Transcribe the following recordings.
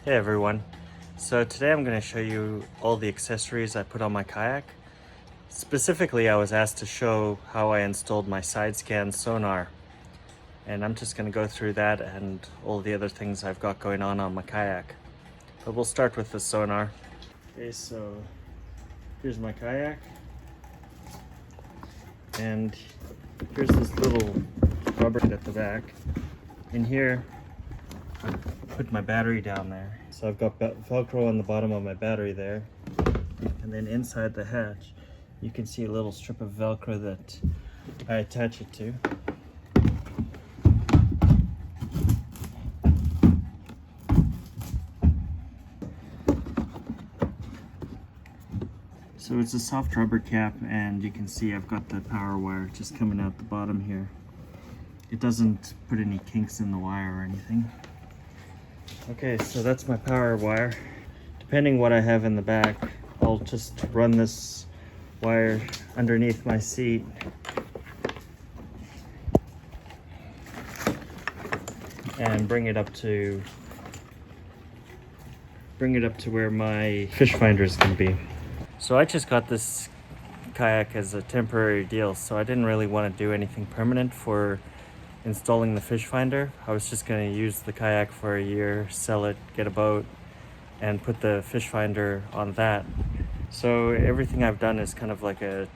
Hey everyone, so today I'm going to show you all the accessories I put on my kayak. Specifically, I was asked to show how I installed my side scan sonar, and I'm just going to go through that and all the other things I've got going on my kayak. But we'll start with the sonar. Okay, so here's my kayak, and here's this little rubber at the back. In here, I put my battery down there. So I've got Velcro on the bottom of my battery there. And then inside the hatch, you can see a little strip of Velcro that I attach it to. So it's a soft rubber cap, and you can see I've got the power wire just coming out the bottom here. It doesn't put any kinks in the wire or anything. Okay, so that's my power wire. Depending what I have in the back, I'll just run this wire underneath my seat. And bring it up to where my fish finder is going to be. So I just got this kayak as a temporary deal, so I didn't really want to do anything permanent for installing the fish finder. I was just going to use the kayak for a year, sell it, get a boat, and put the fish finder on that. So everything I've done is kind of like a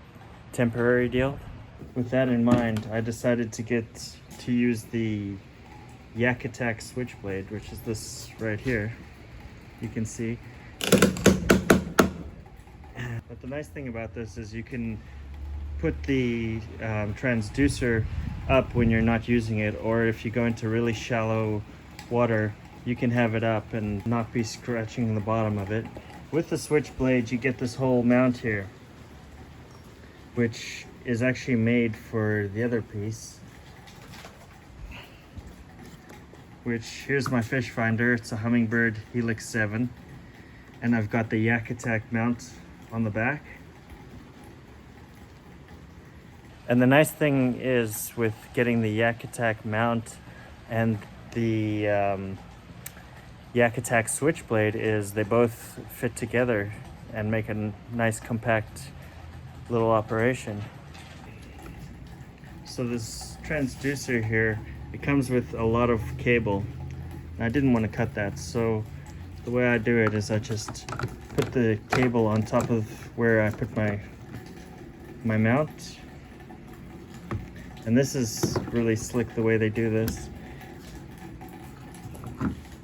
temporary deal. With that in mind, I decided to use the Yakattack switchblade, which is this right here. You can see. But the nice thing about this is you can put the transducer up when you're not using it, or if you go into really shallow water, you can have it up and not be scratching the bottom of it. With the switchblade, you get this whole mount here, which is actually made for the other piece. Here's my fish finder. It's a Hummingbird Helix 7, and I've got the Yakattack mount on the back. And the nice thing is with getting the Yakattack mount and the Yakattack switchblade is they both fit together and make a nice compact little operation. So this transducer here, it comes with a lot of cable. And I didn't want to cut that, so the way I do it is I just put the cable on top of where I put my mount. And this is really slick the way they do this.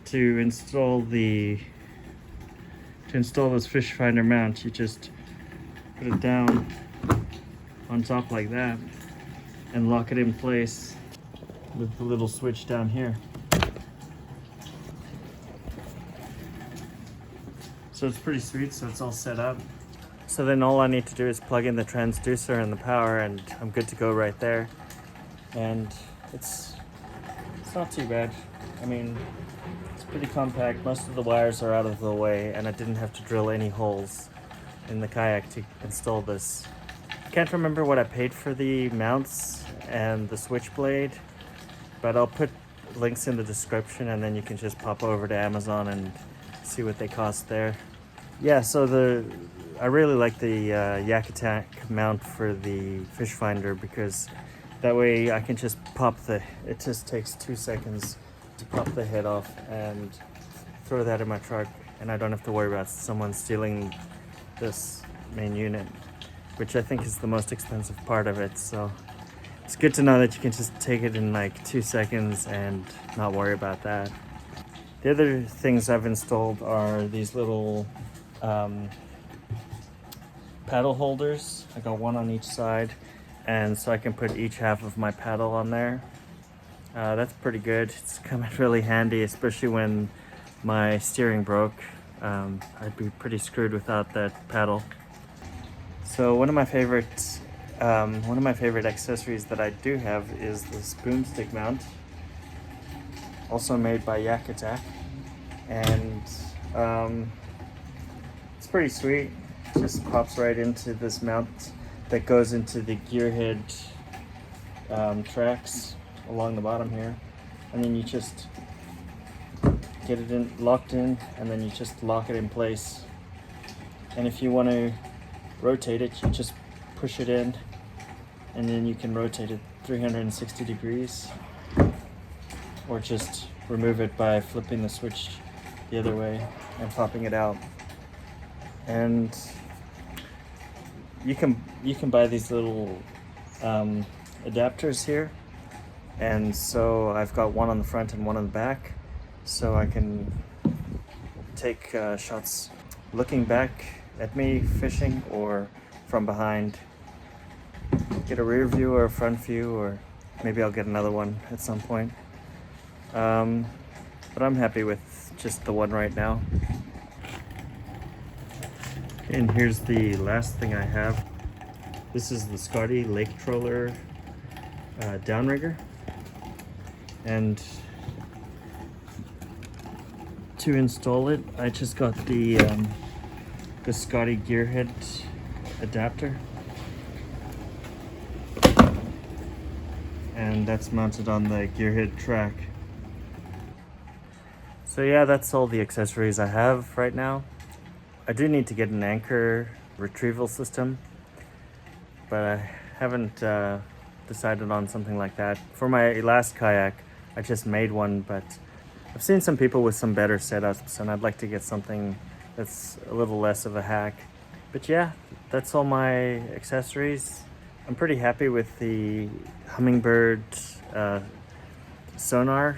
To install this fish finder mount, you just put it down on top like that and lock it in place with the little switch down here. So it's pretty sweet, so it's all set up. So then all I need to do is plug in the transducer and the power, and I'm good to go right there. And it's not too bad. I mean, it's pretty compact. Most of the wires are out of the way, and I didn't have to drill any holes in the kayak to install this. Can't remember what I paid for the mounts and the switchblade, but I'll put links in the description, and then you can just pop over to Amazon and see what they cost there. Yeah, so I really like the Yakattack mount for the fish finder, because that way I can just it just takes 2 seconds to pop the head off and throw that in my truck, and I don't have to worry about someone stealing this main unit, which I think is the most expensive part of it. So it's good to know that you can just take it in like 2 seconds and not worry about that. The other things I've installed are these little paddle holders. I got one on each side, and so I can put each half of my paddle on there. That's pretty good. It's coming really handy, especially when my steering broke. I'd be pretty screwed without that paddle. So one of my favorite accessories that I do have is this boomstick mount, also made by Yakattack, and it's pretty sweet. It just pops right into this mount that goes into the gear head tracks along the bottom here, and then you just get get it in, locked in, and then you just lock it in place. And if you want to rotate it, you just push it in, and then you can rotate it 360 degrees, or just remove it by flipping the switch the other way and popping it out. And you can buy these little adapters here, and so I've got one on the front and one on the back, so I can take shots looking back at me fishing or from behind, get a rear view or a front view, or maybe I'll get another one at some point. But I'm happy with just the one right now. And here's the last thing I have. This is the Scotty Lake Troller Downrigger. And to install it, I just got the Scotty gearhead adapter. And that's mounted on the gearhead track. So yeah, that's all the accessories I have right now. I do need to get an anchor retrieval system, but I haven't decided on something like that. For my last kayak, I just made one, but I've seen some people with some better setups, and I'd like to get something that's a little less of a hack. But yeah, that's all my accessories. I'm pretty happy with the Hummingbird Sonar.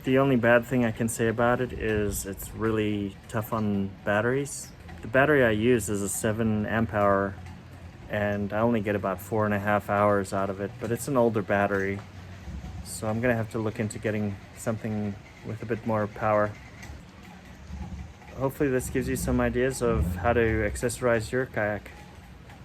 The only bad thing I can say about it is it's really tough on batteries. The battery I use is a 7 amp hour, and I only get about 4.5 hours out of it, but it's an older battery, so I'm gonna have to look into getting something with a bit more power. Hopefully this gives you some ideas of how to accessorize your kayak.